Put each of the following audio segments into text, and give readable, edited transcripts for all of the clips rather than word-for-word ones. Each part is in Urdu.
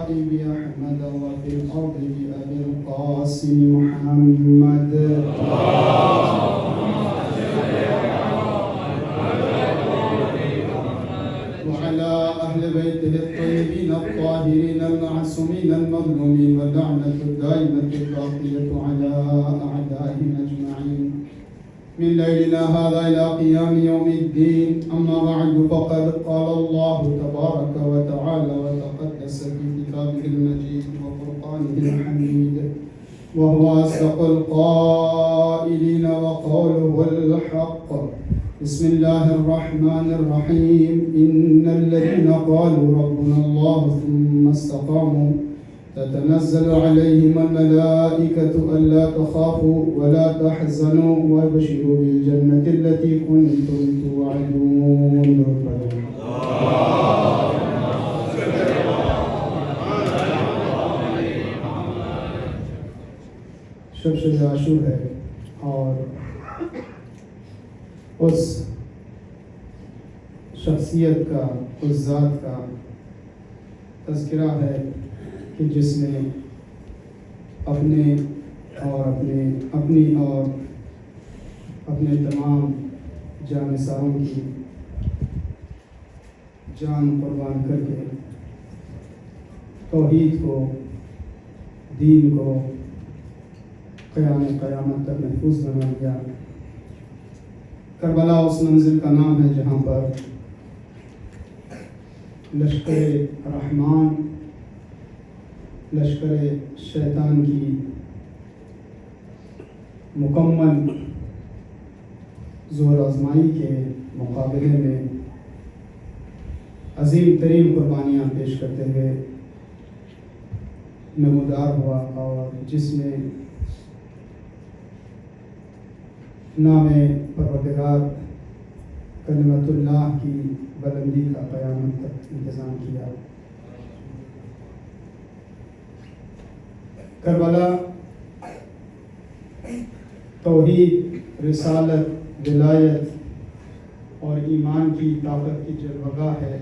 بأحمد وفي الأرض بأبي القاسم محمد وعلى أهل بيته الطيبين الطاهرين المعصومين المظلومين واللعنة الدائمة الباقية على أعدائهم أجمعين من ليلنا هذا إلى قيام يوم الدين. أما بعد فقد قال الله تبارك وتعالى وتقدس في كتابه المجيد وفرقانه الحميد وهو أصدق القائلين وقوله الحق. بسم الله الرحمن الرحيم. إن الذين قالوا ربنا الله ثم استقاموا تتنزل عليهم الملائكة ألا تخافوا ولا تحزنوا وابشروا بالجنة التي كنتم توعدون. شب عاشور ہے اور اس شخصیت کا، اس ذات کا تذکرہ ہے کہ جس نے اپنی اور اپنے تمام جانثاروں کی جان قربان کر کے توحید کو، دین کو قیامت تک محفوظ بنا دیا. کربلا اس منزل کا نام ہے جہاں پر لشکر رحمان لشکر شیطان کی مکمل زور آزمائی کے مقابلے میں عظیم ترین قربانیاں پیش کرتے ہوئے نمودار ہوا، اور جس میں نام پروردگار کلمت اللہ کی بلندی کا قیامت تک انتظام کیا. کربلا توحید، رسالت، ولایت اور ایمان کی طاقت کی جلوگاہ ہے،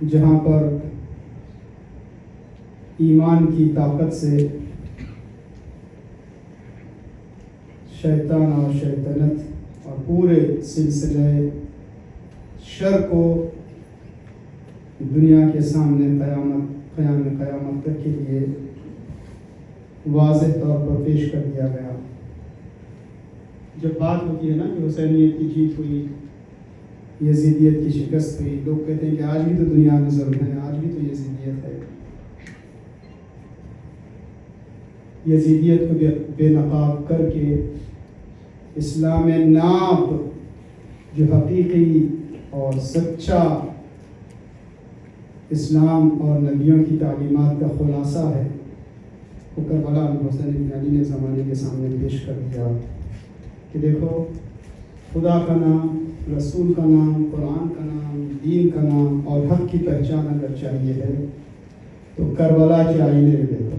جہاں پر ایمان کی طاقت سے شیطان اور شیطنت اور پورے سلسلے شر کو دنیا کے سامنے قیامت تک کے لیے واضح طور پر پیش کر دیا گیا. جب بات ہوتی ہے نا کہ حسینیت کی جیت ہوئی، یزیدیت کی شکست ہوئی، لوگ کہتے ہیں کہ آج بھی تو دنیا میں ظلم ہے، آج بھی تو یزیدیت ہے. یزیدیت کو بے نقاب کر کے اسلام ناب جو حقیقی اور سچا اسلام اور نبیوں کی تعلیمات کا خلاصہ ہے، وہ کربلا حسین بن علی نے زمانے کے سامنے پیش کر دیا کہ دیکھو، خدا کا نام، رسول کا نام، قرآن کا نام، دین کا نام اور حق کی پہچان اگر چاہیے ہے تو کربلا کے آئینے میں دیکھو.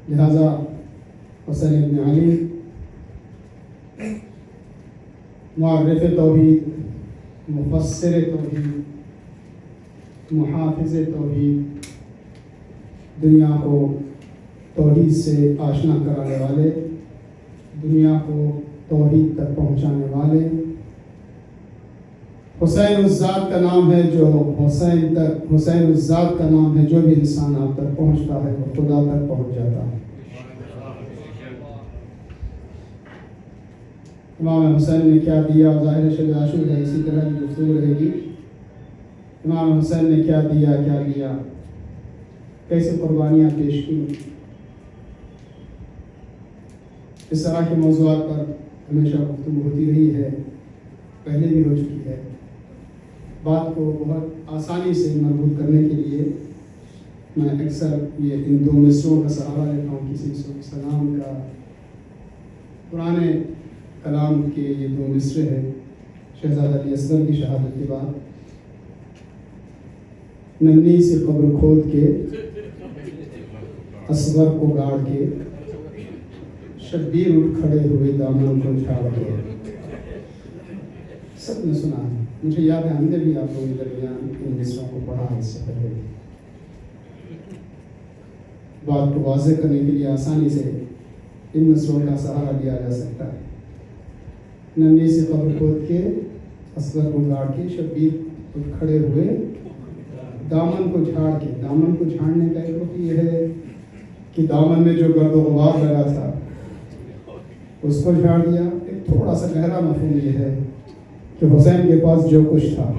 لہذا حسین بن علی معرف توحید، مفسر توحید، محافظ توحید، دنیا کو توحید سے آشنا کرانے والے، دنیا کو توحید تک پہنچانے والے. حسین اس ذات کا نام ہے جو حسین اس ذات کا نام ہے جو بھی انسان آپ تک پہنچتا ہے وہ خدا تک پہنچ جاتا ہے. امام حسین نے کیا دیا، ظاہر شب عاشور ہے، اسی طرح کی گفتگو رہے گی. امام حسین نے کیا دیا، کیا لیا، کیسے قربانیاں پیش کی. اس طرح کے موضوعات پر ہمیشہ گفتگو ہوتی رہی ہے، پہلے بھی ہو چکی ہے. بات کو بہت آسانی سے مربوط کرنے کے لیے میں اکثر ان دو مصروں کا سہارا لیتا ہوں. کسی سلام کا پرانے کلام کے یہ دو مصرے ہیں، شہزادہ علی اصغر کی شہادت کے بعد ننھی سی قبر کھود کے اصغر کو گاڑ کے شبیر اٹھ کھڑے ہوئے دامن کو جھاڑ کے. سب نے سنا ہے. مجھے یاد ہے ہم نے بھی آپ لوگوں کے درمیان ان مصروں کو پڑھا اس سے پہلے. بات کو واضح کرنے کے لیے آسانی سے ان مصروں کا سہارا لیا جا سکتا ہے. ننھی سی قبر کھود کے اصغر کو گاڑ کے شبیر اٹھ کھڑے ہوئے دامن کو جھاڑ کے. دامن کو جھاڑنے کا ایک رخ یہ ہے کہ دامن میں جو گرد و غبار لگا تھا اس کو جھاڑ دیا. ایک تھوڑا سا گہرا مفہوم یہ ہے کہ حسین کے پاس جو کچھ تھا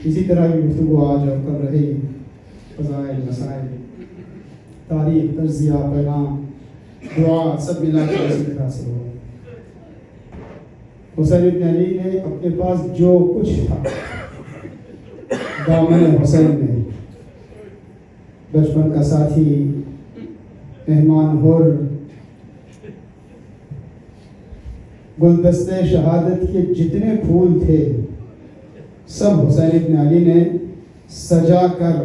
اسی طرح کی گفتگو آج اور کل رہی. فضائل، مسائل، تاریخ، تجزیہ، پیغام، دعا سب ملا کے اسی طرح سے ہو. حسین بن علی نے اپنے پاس جو کچھ تھا دامن حسین میں، بچپن کا ساتھی، مہمان حر، گلدستے شہادت کے جتنے پھول تھے سب حسین بن علی نے سجا کر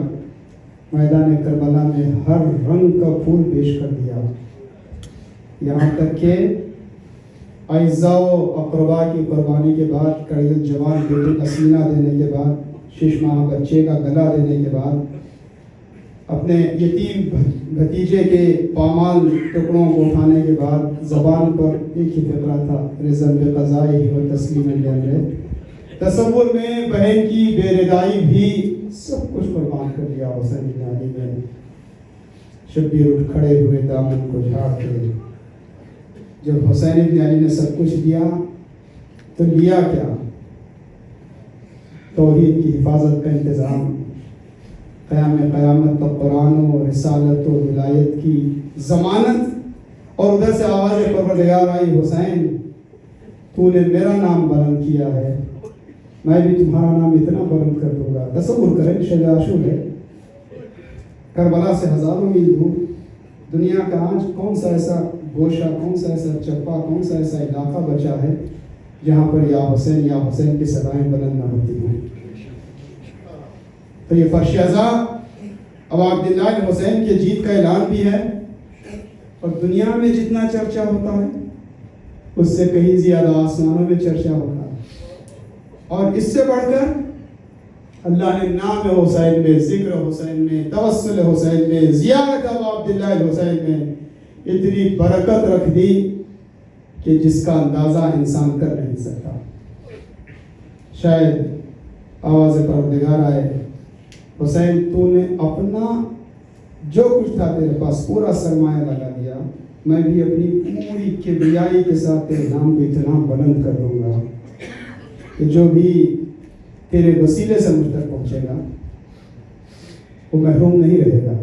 میدان کربلا میں ہر رنگ کا پھول پیش کر دیا. یہاں تک کہ اعزاء و اقربا کی قربانی کے بعد، کڑی جوان بیٹے کا سینہ دینے کے بعد، 6 ماہ بچے کا گلا دینے کے بعد، اپنے یتیم بھتیجے کے پامال ٹکڑوں کو اٹھانے کے بعد زبان پر ایک ہی فقرہ تھا، رضا بقضائہ و تسلیم لامرہ. تصور میں بہن کی بے ردائی بھی سب کچھ قربان کر دیا حسین بن علی نے. شبیر اٹھ کھڑے ہوئے دامن کو جھاڑ کے. جب حسین بن علی نے سب کچھ دیا تو لیا کیا؟ توحید کی حفاظت کا انتظام، قیامت تک قرآن و رسالت و ولایت کی ضمانت. اور ادھر سے آواز پروردگار آئی، حسین تو نے میرا نام بلند کیا ہے، میں بھی تمہارا نام اتنا بلند کر دوں گا. تصور کریں، شب عاشور ہے، کربلا سے ہزاروں میل دور. دنیا کا آج کون سا ایسا گوشہ، کون سا ایسا چپا، کون سا ایسا علاقہ بچا ہے جہاں پر یا حسین کی صدائیں بلند نہ ہوتی ہیں؟ تو یہ فرش ازاں اب عبداللہ حسین کے جیت کا اعلان بھی ہے. اور دنیا میں جتنا چرچا ہوتا ہے اس سے کہیں زیادہ آسمانوں میں چرچا ہوتا ہے. اور اس سے بڑھ کر اللہ نے نام حسین میں، ذکر حسین میں، توسل حسین میں، زیارت اب عبداللہ حسین میں اتنی برکت رکھ دی کہ جس کا اندازہ انسان کر نہیں سکتا. شاید آواز پروردگار آئے، حسین تو نے اپنا جو کچھ تھا تیرے پاس پورا سرمایہ لگا دیا، میں بھی اپنی پوری کبریائی کے ساتھ تیرے نام کو اتنا بلند کر دوں گا کہ جو بھی تیرے وسیلے سے مجھ تک پہنچے گا وہ محروم نہیں رہے گا.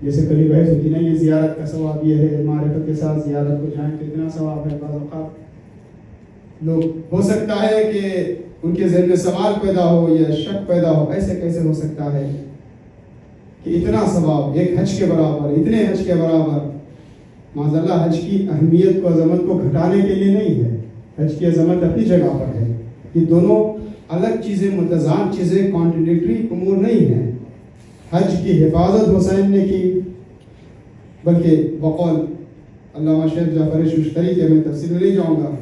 جیسے کبھی بحث ہوتی نا، یہ زیارت کا ثواب یہ ہے، معرفت کے ساتھ زیارت کو جائیں تو اتنا ثواب ہے. بعض اوقات لوگ ہو سکتا ہے کہ ان کے ذہن میں سوال پیدا ہو یا شک پیدا ہو، ایسے کیسے ہو سکتا ہے کہ اتنا ثواب ایک حج کے برابر، اتنے حج کے برابر. معاذ اللہ حج کی اہمیت کو، عظمت کو گھٹانے کے لیے نہیں ہے. حج کی عظمت اپنی جگہ پر ہے. یہ دونوں الگ چیزیں، متضاد چیزیں، کانٹرڈکٹری امور نہیں ہیں. حج کی حفاظت حسین نے کی، بلکہ بقول علامہ شیخ جعفر ششتری کے، میں تفصیل میں نہیں جاؤں گا،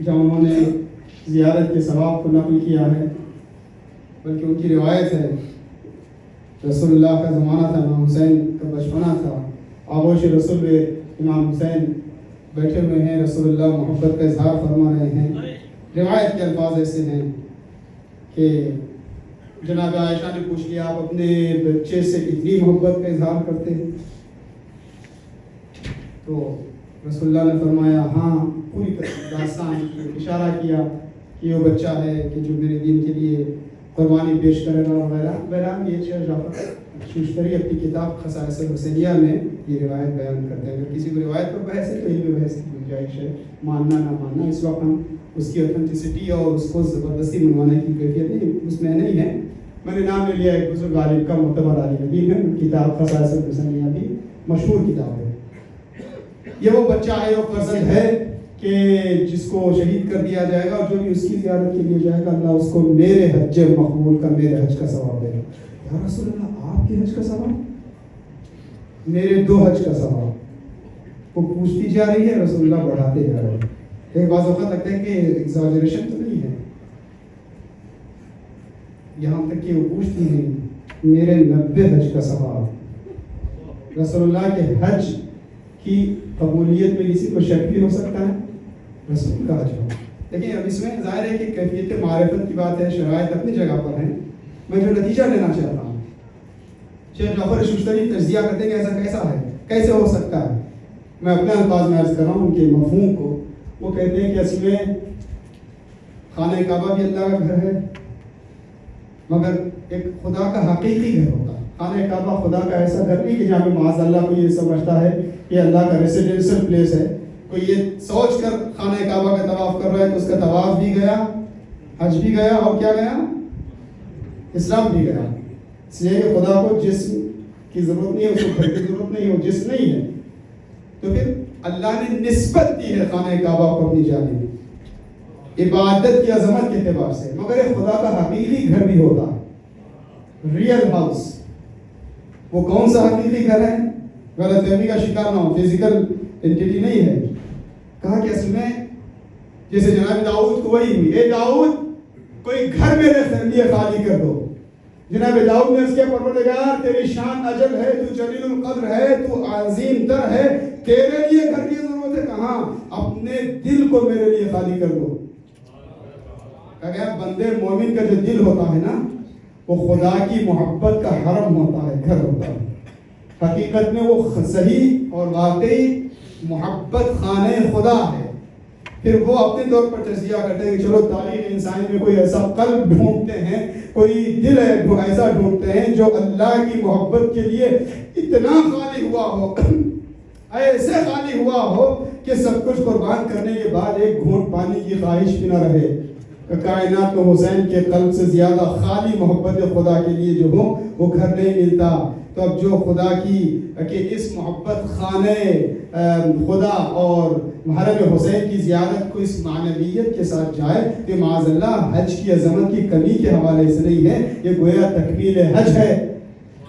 جہاں انہوں نے زیارت کے ثواب کو نقل کیا ہے، بلکہ ان کی روایت ہے رسول اللہ کا زمانہ تھا، امام حسین کا بچپنا تھا، آغوش رسول میں امام حسین بیٹھے ہوئے ہیں، رسول اللہ محبت کا اظہار فرما رہے ہیں. روایت کے الفاظ ایسے ہیں کہ جناب عائشہ نے پوچھ لیا، آپ اپنے بچے سے اتنی محبت کا اظہار کرتے ہیں؟ تو رسول اللہ نے فرمایا ہاں، پوری داستان اشارہ کیا کہ وہ بچہ ہے کہ جو میرے دین کے لیے قربانی پیش کرے گا وغیرہ. بہرحال یہ شیخ جعفر ششتری اپنی کتاب خصائص حسینیہ میں یہ روایت بیان کرتے ہیں. اگر کسی کو روایت پر بحث ہے تو یہ بھی بحث کی گنجائش ہے، ماننا نہ ماننا. اس وقت ہم اس کی اوتھینٹسٹی اور اس کو زبردستی منوانے کی کیفیت نہیں اس میں نہیں ہے. میں نے نام لے لیا ایک بزرگ عالم کا، معتبر عالم دین ہے، کتاب خصائص حسینیہ بھی مشہور کتاب ہے. یہ وہ بچہ ہے، وہ فرزند ہے کہ جس کو شہید کر دیا جائے گا، اور جو بھی اس کی زیارت کے لیے جائے گا اللہ اس کو میرے حج مقبول کا، میرے حج کا ثواب دے گا. یا رسول اللہ، آپ کے حج کا ثواب؟ میرے 2 حج کا ثواب. وہ پوچھتی جا رہی ہے، رسول اللہ بڑھاتے جا رہے ہیں. ایک بعض اوقات لگتا ہے کہ ایگزاجریشن تو نہیں ہے، یہاں تک کہ وہ پوچھتی ہیں میرے 90 حج کا ثواب. رسول اللہ کے حج کی قبولیت میں کسی کو شک بھی ہو سکتا ہے؟ رسول کا حج ہو. لیکن اب اس میں ظاہر ہے کہ کیفیت معرفت کی بات ہے، شرائط اپنی جگہ پر ہیں. میں جو نتیجہ لینا چاہتا ہوں، شیخ جعفر ششتری تجزیہ کرتے ہیں کہ ایسا کیسا ہے، کیسے ہو سکتا ہے. میں اپنے الفاظ میں عرض کر رہا ہوں ان کے مفہوم کو. وہ کہتے ہیں کہ اصل میں خانہ کعبہ بھی اللہ کا گھر ہے، مگر ایک خدا کا حقیقی گھر ہوتا ہے. خانہ کعبہ خدا کا ایسا گھر نہیں کہ جہاں پہ معاذ اللہ کو یہ سمجھتا ہے کہ اللہ کا ریسیڈینشل پلیس ہے. کوئی یہ سوچ کر خانہ کعبہ کا طواف کر رہا ہے تو اس کا طواف بھی گیا، حج بھی گیا، اور کیا گیا؟ اسلام بھی گیا. اس لیے کہ خدا کو جسم کی ضرورت نہیں ہے، اس کو گھر کی ضرورت نہیں ہے، وہ جسم نہیں ہے. تو پھر اللہ نے نسبت دی ہے خانہ کعبہ کو اپنی جانب عبادت کی عظمت کے اعتبار سے، مگر یہ خدا کا حقیقی گھر بھی ہوتا ہے، ریئل ہاؤس. وہ کون سا حقیقی گھر ہے؟ غلط فہمی کا شکار نہ ہو، فزیکل انٹیٹی نہیں ہے. کہا کہ اصل میں جیسے جناب داؤد کو وہی ہوئی، اے داؤد کوئی گھر میرے لیے خالی کر دو. جناب داؤد نے اس کے پروردگار تیری شان اجل ہے، تو جلیل القدر ہے، تو عظیم تر ہے، تیرے لیے گھر کی ضرورت ہے. کہاں؟ اپنے دل کو میرے لیے خالی کر دو. کہا گیا بندے مومن کا جو دل ہوتا ہے نا، وہ خدا کی محبت کا حرم ہوتا ہے، گھر ہوتا ہے. حقیقت میں وہ صحیح اور واقعی محبت خانہ خدا ہے. پھر وہ اپنے طور پر تجزیہ کرتے ہیں کہ چلو تاریخ انسانی میں کوئی ایسا قلب ڈھونڈتے ہیں، کوئی دل ایسا ڈھونڈتے ہیں جو اللہ کی محبت کے لیے اتنا خالی ہوا ہو، ایسے خالی ہوا ہو کہ سب کچھ قربان کرنے کے بعد ایک گھونٹ پانی کی خواہش بھی نہ رہے. کائنات کو حسین کے قلب سے زیادہ خالی محبت خدا کے لیے جو ہو وہ گھر نہیں ملتا. تو اب جو خدا کی کہ اس محبت خانہ خدا اور حرم حسین کی زیارت کو اس معنویت کے ساتھ جائے تو معاذ اللہ حج کی عظمت کی کمی کے حوالے سے نہیں ہے، یہ گویا تکمیل حج ہے.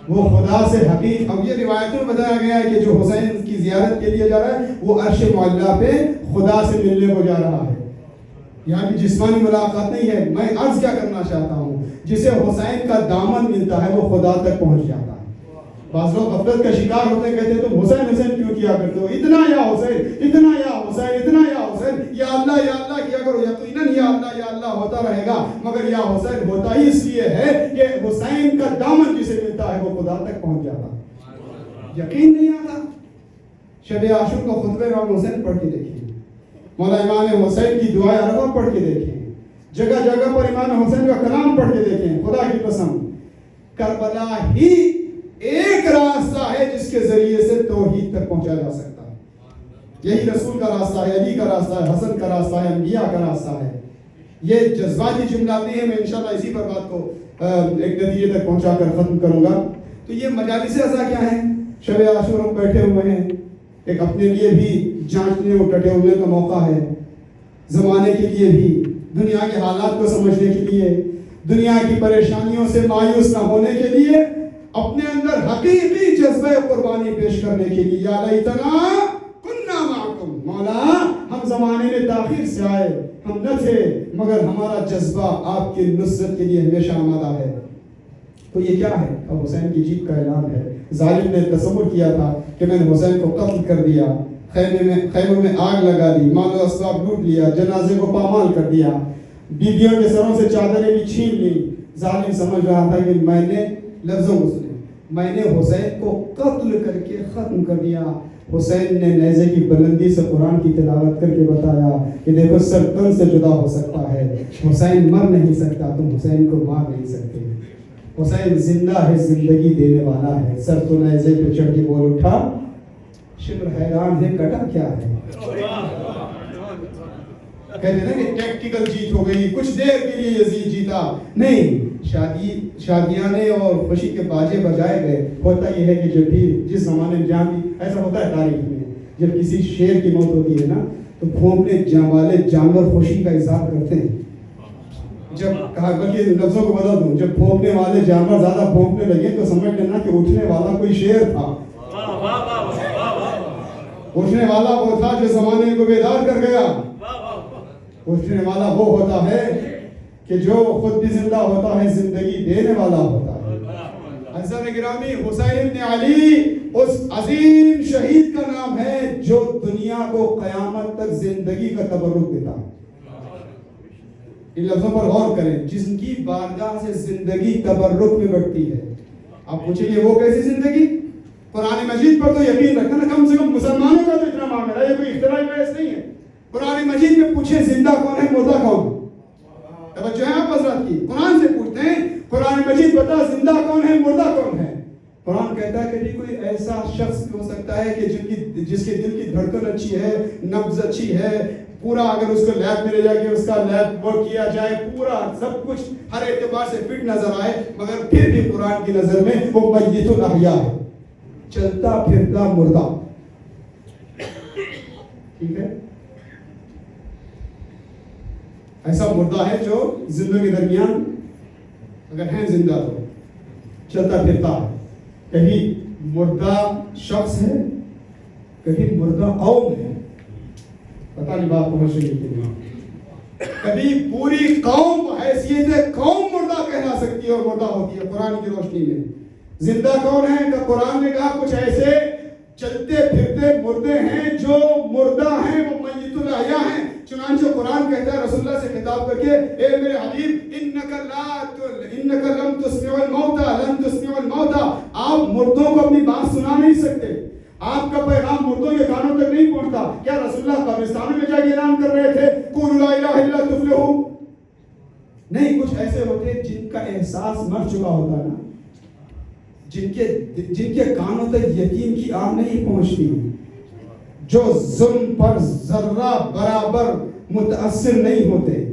وہ خدا سے حقیق. اب یہ روایتوں میں بتایا گیا ہے کہ جو حسین کی زیارت کے لیے جا رہا ہے وہ عرش معلیٰ پہ خدا سے ملنے کو جا رہا ہے. یہاں کی جسمانی ملاقات نہیں ہے. میں عرض کیا کرنا چاہتا ہوں، جسے حسین کا دامن ملتا ہے وہ خدا تک پہنچ جاتا ہے. بعض لوگ غفلت کا شکار ہوتے کہتے ہیں تم حسین حسین کیوں کیا کرتے ہو، اتنا یا حسین، اتنا یا حسین، اتنا یا حسین، یا اللہ کیا کرو. یقیناً یا اللہ ہوتا رہے گا، مگر یا حسین ہوتا ہی اس لیے ہے کہ حسین کا دامن جسے ملتا ہے وہ خدا تک پہنچ جاتا. یقین نہیں آتا؟ شب عاشور کو خطبہ امام حسین پڑھ کے دیکھیں، مولا امام حسین کی دعائیں عرفہ پڑھ کے دیکھیں، جگہ جگہ پر امام حسین کا کلام پڑھ کے دیکھیں. خدا کی قسم کربلا ہی ایک راستہ ہے جس کے ذریعے سے توحید تک پہنچا جا سکتا ہے. یہی رسول کا راستہ ہے، علی کا راستہ ہے، حسن کا راستہ ہے، انبیاء کا راستہ ہے. یہ جذباتی جملات نہیں ہے، میں انشاءاللہ اسی پر بات کو ایک نتیجے تک پہنچا کر ختم کروں گا. تو یہ مجالس اعضاء کیا ہیں؟ شب عاشور ہم بیٹھے ہوئے ہیں، ایک اپنے لیے بھی جانچنے اور ڈٹے ہونے کا موقع ہے، زمانے کے لیے بھی، دنیا کے حالات کو سمجھنے کے لیے، دنیا کی پریشانیوں سے مایوس نہ ہونے کے لیے، اپنے اندر حقیقی جذبہ قربانی پیش کرنے کے لیے. یا لیتنا کننا معکم، مولا ہم زمانے میں تاخیر سے آئے، ہم نہ تھے، مگر ہمارا جذبہ آپ کی نصرت کے لیے ہمیشہ آمادہ ہے. تو یہ کیا ہے؟ اب حسین کی جیت کا اعلان ہے. ظالم نے تصور کیا تھا کہ میں نے حسین کو قتل کر دیا، خیموں میں آگ لگا دی، مال و اسباب لوٹ لیا، جنازے کو پامال کر دیا، بیویوں کے سروں سے چادریں بھی چھین لی. ظالم سمجھ رہا تھا کہ میں نے لفظوں کو سنے، میں نے حسین کو قتل کر کے ختم کر دیا. حسین نے نیزے کی بلندی سے قرآن کی تلاوت کر کے بتایا کہ دیکھو سر تن سے جدا ہو سکتا ہے، حسین مر نہیں سکتا، تم حسین کو مار نہیں سکتے. حسین زندہ ہے، زندگی دینے والا ہے. سر تو نیزے پہ چڑھ کے بول اٹھا، شمر حیران ہے کٹا کیا ہے. کہتے ہیں کہ ٹیکٹیکل جیت ہو گئی، کچھ دیر کے لیے یزید جیتا. نہیں، شادیانے اور خوشی کے باجے بجائے گئے. ہوتا یہ ہے کہ جب بھی جس زمانے میں جہاں بھی ایسا ہوتا ہے تاریخ میں، جب کسی شیر کی موت ہوتی ہے نا تو بھونکنے والے جانور خوشی کا اظہار کرتے ہیں. جب کہا بلکہ لفظوں کو بدل دوں، جب بھونکنے والے جانور زیادہ بھونکنے لگے تو سمجھ لینا کہ اٹھنے والا کوئی شیر تھا. اٹھنے والا وہ تھا جو زمانے کو بیدار کر گیا. اٹھنے والا وہ ہوتا ہے کہ جو خود بھی زندہ ہوتا ہے, زندگی دینے والا ہوتا ہے. عزیزان گرامی, حسین ابن علی اس عظیم شہید کا نام ہے جو دنیا کو قیامت تک زندگی کا تبرک دیتا ہے. ان لفظوں پر غور کریں, جن کی بارگاہ سے زندگی تبرک میں بڑھتی ہے. آپ پوچھیں گے وہ کیسی زندگی؟ قرآن مجید پر تو یقین رکھنا نا, کم سے کم مسلمانوں کا تو اتنا معاملہ ہے, یہ کوئی اختراعی بحث نہیں ہے. قرآن مجید میں پوچھیں زندہ کون ہے, مردہ کون ہے. توجہ ہے آپ حضرات کی, قرآن سے پوچھتے ہیں قرآن مجید بتا زندہ کون ہے, مردہ کون ہے. قرآن کہتا ہے کہ نہیں کوئی ایسا شخص بھی ہو سکتا ہے کہ جس کے دل کی دھڑکن اچھی ہے, نبض اچھی ہے, پورا اگر اس کو لیب میں لے جا کے اس کا لیب ورک کیا جائے, پورا سب کچھ ہر اعتبار سے فٹ نظر آئے, مگر پھر بھی قرآن کی نظر میں وہ میت الاحیاء ہے, چلتا پھرتا مردہ. ٹھیک ہے, ایسا مردہ ہے جو زندوں کے درمیان اگر ہیں زندہ تو چلتا پھرتا ہے. کہیں مردہ شخص ہے, کہیں مردہ قوم ہے. پتہ نہیں بات پہنچ رہی ہے. کبھی پوری قوم حیثیت قوم مردہ کہلا سکتی ہے اور مردہ ہوتی ہے قرآن کی روشنی میں. زندہ کون ہے؟ کہ قرآن نے کہا کچھ ایسے چلتے پھرتے مردے ہیں جو مردہ ہیں, وہ میت الاحیاء ہیں. چنانچہ قرآن کہتا ہے رسول اللہ سے خطاب کر کے, اے میرے حبیب انک لم تسمع الموتى لن تسمع الموتى, آپ مردوں کو اپنی بات سنا نہیں سکتے, آپ کا پیغام مردوں کے کانوں تک نہیں پہنچتا. کیا رسول اللہ قبرستانوں میں جا کے اعلان کر رہے تھے قولوا لا الہ الا اللہ تفلحوا؟ نہیں, کچھ ایسے ہوتے جن کا احساس مر چکا ہوتا نا, جن کے کانوں تک یقین کی آہ نہیں پہنچتی, جو ظلم پر ذرہ برابر متاثر نہیں ہوتے,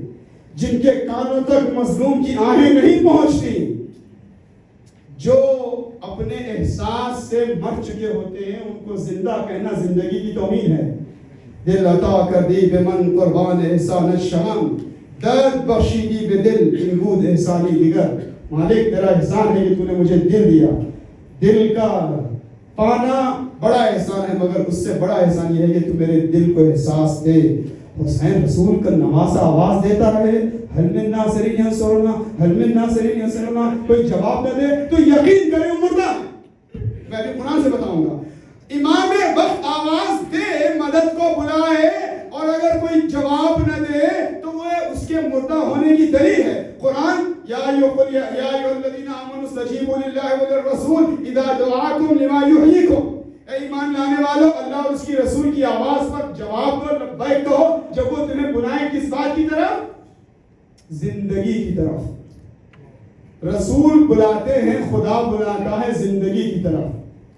جن کے کانوں تک مظلوم کی آہیں نہیں پہنچتی, جو اپنے احساس سے مر چکے ہوتے ہیں, ان کو زندہ کہنا زندگی کی توہین ہے. دل عطا کر دی بے من قربان احسان الشام, درد بخشیدی بے دل ان بود احسانی دیگر. مالک تیرا احسان ہے کہ تو نے مجھے دل دیا, دل کا پانا بڑا احسان ہے, مگر اس سے بڑا احسان یہ ہے کہ تو میرے دل کو احساس دے. حسین رسول کا نواسا آواز دیتا رہے, حل من ناصرین ینصرنا, حل من ناصرین ینصرنا, کوئی جواب نہ دے تو یقین کرے مردہ. میں بھی قرآن سے بتاؤں گا, امام وقت آواز دے, مدد کو بلائے, اور اگر کوئی جواب نہ دے تو وہ اس کے مردہ ہونے کی دلیل ہے. قرآن یا ایھا الذین آمنوا استجیبوا للہ وللرسول اذا دعاکم لما یحییکم, اے ایمان لانے والو اللہ اور اس کی رسول کی آواز پر جواب دو, لبیک کہو, جب وہ تمہیں بلائیں کس بات کی طرف؟ زندگی کی طرف. رسول بلاتے ہیں, خدا بلاتا ہے زندگی کی طرف.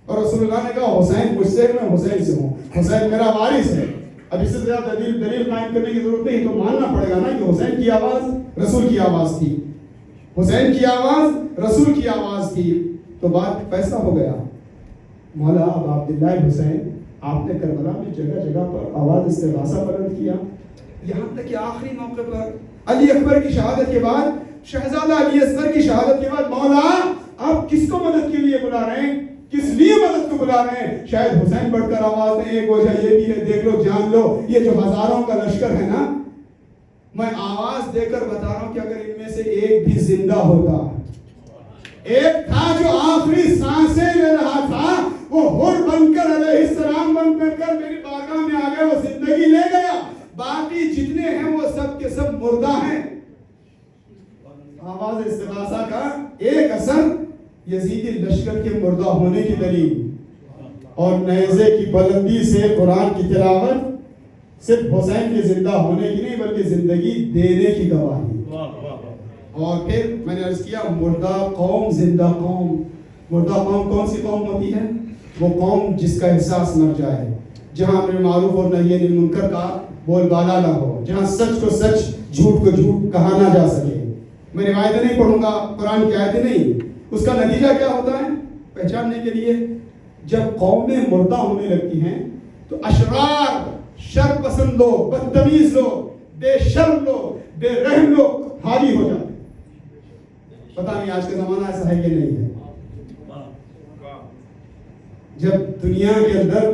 اور رسول اللہ نے کہا حسین مجھ سے, میں حسین سے ہوں, حسین میرا وارث ہے. اب اس سے زیادہ دلیل قائم کرنے کی ضرورت نہیں, تو ماننا پڑے گا نا کہ حسین کی آواز رسول کی آواز تھی, حسین کی آواز رسول کی آواز تھی. تو بات فیصلہ ہو گیا. مولا ابا عبداللہ حسین, آپ نے کربلا میں جگہ جگہ پر آواز استغاثہ بلند کیا, یہاں تک کہ آخری موقع پر علی اکبر کی شہادت کے بعد, شہزادہ علی اصغر کی شہادت کے بعد, مولا آپ کس کو مدد کے لیے بلا رہے ہیں, کس لیے مدد کو بلا رہے ہیں؟ شاید حسین بڑھ کر آواز دیں, ایک وجہ یہ بھی ہے, دیکھ لو جان لو, یہ جو ہزاروں کا لشکر ہے نا, میں آواز دے کر بتا رہا ہوں کہ اگر ان میں سے ایک بھی زندہ ہوتا, ایک تھا جو آخری سانسیں لے رہا تھا, وہ حر بن کر علیہ السلام بن کر میری بارگاہ میں آ گئے, وہ زندگی لے گیا, باقی جتنے ہیں وہ سب کے سب مردہ ہیں. آواز استغاثہ کا ایک اثر یزیدی لشکر کے مردہ ہونے کی دلیل, اور نیزے کی بلندی سے قرآن کی تلاوت صرف حسین کے زندہ ہونے کی نہیں بلکہ زندگی دینے کی گواہی. اور پھر میں نے عرض کیا مردہ قوم زندہ قوم. مردہ قوم کون سی قوم ہوتی ہے؟ وہ قوم جس کا احساس مر جائے, جہاں امر معروف اور نہی عن المنکر کا بول بالا نہ ہو, جہاں سچ کو سچ جھوٹ کو جھوٹ کہا نہ جا سکے. میں روایتیں نہیں پڑھوں گا, قرآن کی آیتیں نہیں. اس کا نتیجہ کیا ہوتا ہے پہچاننے کے لیے؟ جب قومیں مردہ ہونے لگتی ہیں تو اشرار, شر پسند لوگ, بدتمیز لوگ, بے شرم لوگ, بے رحم لوگ حاوی ہو جاتے ہیں. پتہ نہیں آج کا زمانہ ایسا ہے کہ نہیں ہے. جب دنیا کے اندر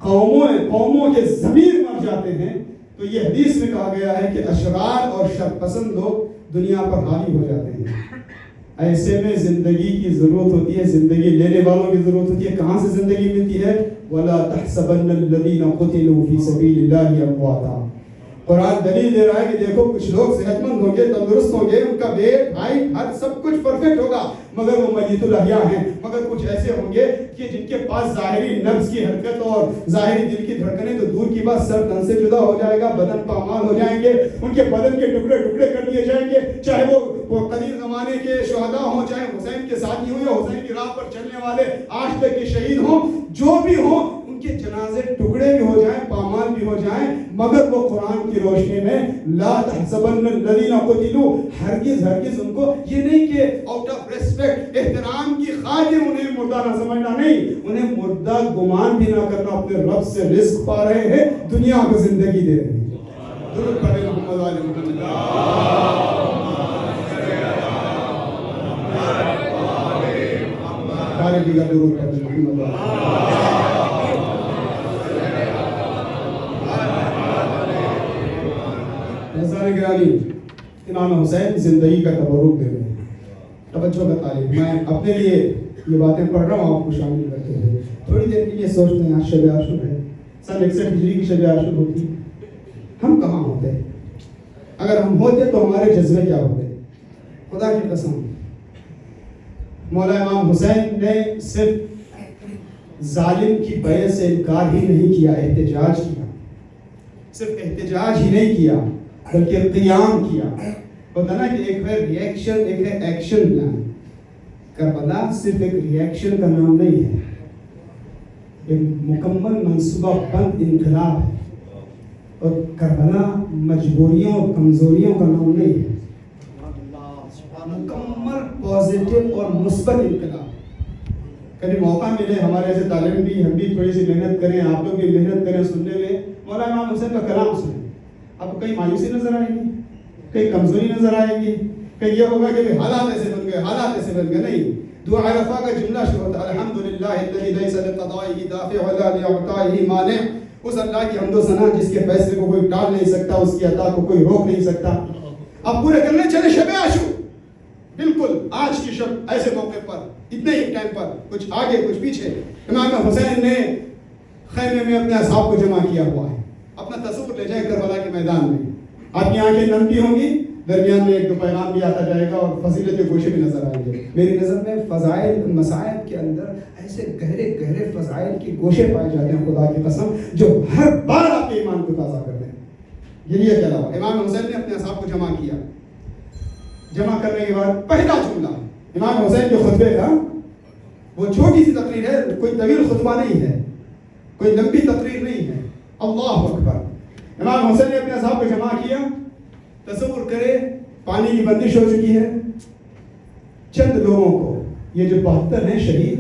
قوموں کے ضمیر مر جاتے ہیں، تو یہ حدیث میں کہا گیا ہے کہ اشرار اور شر پسند لوگ دنیا پر حاوی ہو جاتے ہیں۔ ایسے میں زندگی کی ضرورت ہوتی ہے، زندگی لینے والوں کی ضرورت ہوتی ہے۔ کہاں سے زندگی ملتی ہے؟ وَلَا تَحْسَبَنَّ الَّذِينَ قُتِلُوا فِي سَبِيلِ اللَّهِ أَمْوَاتًا۔ قرآن دلیل دے رہا ہے کہ دیکھو کچھ لوگ صحت مند ہوں گے، تندرست ہوں گے، ان کا ویٹ ہائٹ ہر سب کچھ پرفیکٹ ہوگا، مگر وہ میت الاحیاء ہیں۔ مگر کچھ ایسے ہوں گے کہ جن کے پاس ظاہری نفس کی حرکت اور ظاہری دل کی دھڑکنیں تو دور کی بات، سر تن سے جدا ہو جائے گا، بدن پامال ہو جائیں گے، ان کے بدن کے ٹکڑے ٹکڑے کر دیے جائیں گے، چاہے وہ قدیم زمانے کے شہداء ہوں، چاہے حسین کے ساتھی ہوں یا حسین کی راہ پر چلنے والے آج تک کے شہید ہوں، جو بھی ہوں، ان کے جنازے ٹکڑے بھی ہو جائیں، پامال بھی ہو جائیں، مگر وہ قرآن کی روشنی میں لا تحسبن الذین قتلوا، ہرگز ان کو یہ نہیں کہ آؤٹ آف ریسپیکٹ، احترام کی خاطر انہیں مردہ نہ سمجھنا، نہیں، انہیں مردہ گمان بھی نہ کرنا، اپنے رب سے رزق پا رہے ہیں، دنیا کو زندگی دے رہے ہیں۔ درود پڑھیں محمد وآل محمد۔ سارے دیگر درود پڑھیں محمد وآل۔ گرامی، امام حسین زندگی کا تبرک دے رہے ہیں، توجہ کا طالب۔ میں اپنے لیے یہ باتیں پڑھ رہا ہوں، آپ کو شامل کرتے ہوئے تھوڑی دیر کے لیے سوچتے ہیں، آج شب عاشور ہے، سن 61 ہجری کی شب عاشور ہوتی، ہم کہاں ہوتے؟ اگر ہم ہوتے تو ہمارے جذبے کیا ہوتے؟ خدا کی قسم، مولا امام حسین نے صرف ظالم کی بیعت سے انکار ہی نہیں کیا، احتجاج کیا، صرف احتجاج ہی نہیں کیا بلکہ قیام کیا۔ ہوتا نا کہ ایک ہے ریئیکشن، ایک ہے ایکشن پلان۔ کربلا صرف ایک ریئیکشن کا نام نہیں ہے، ایک مکمل منصوبہ بند انقلاب ہے، اور کربلا مجبوریوں اور کمزوریوں کا نام نہیں ہے، مکمل پازیٹیو اور مثبت انقلاب۔ کبھی موقع ملے ہمارے ایسے طالب بھی، ہم بھی تھوڑی سی محنت کریں، آپ لوگ بھی محنت کریں سننے میں، مولانا امام حسین کا کلام سنیں، آپ کو کہیں مایوسی نظر آئے گی، کہیں کمزوری نظر آئے گی، کہیں یہ ہوگا کہ حالات ایسے بن گئے، حالات ایسے بن گئے، نہیں۔ دعا عرفہ کا جملہ شروع ہوتا ہے، الحمدللہ الذی لیس لقضائہ دافع ولا لعطائہ مانع۔ اس اللہ کی حمد و ثنا جس کے فیصلے کو کوئی ٹال نہیں سکتا، اس کی عطا کو کوئی روک نہیں سکتا۔ اب پورے کرنے چلے شب عاشور، بالکل آج کی شب ایسے موقع پر، اتنے ہی ٹائم پر، کچھ آگے کچھ پیچھے، امام حسین نے خیمے میں اپنے اصحاب کو جمع کیا ہوا ہے۔ اپنا تصور لے جائے کربلا کے میدان میں، آپ کی آنکھیں نم بھی ہوں گی، درمیان میں ایک دو پیغام بھی آتا جائے گا، اور فضیلت کے گوشے بھی نظر آئیں گے۔ میری نظر میں فضائل مصائب کے اندر ایسے گہرے گہرے فضائل کی گوشے پائے جاتے ہیں، خدا کی قسم، جو ہر بار آپ کے ایمان کو تازہ کر دیں۔ یہ لیے چلا ہوا امام حسین نے اپنے اصحاب کو جمع کیا۔ جمع کرنے کے بعد پہلا جملہ امام حسین کے خطبے کا، وہ چھوٹی سی تقریر ہے، کوئی طویل خطبہ نہیں ہے، کوئی لمبی تقریر نہیں ہے، اللہ اکبر۔ امام حسین نے اپنے اصحاب کو جمع کیا، تصور کرے پانی کی بندش ہو چکی ہے، چند لوگوں کو، یہ جو 72 ہیں شہید،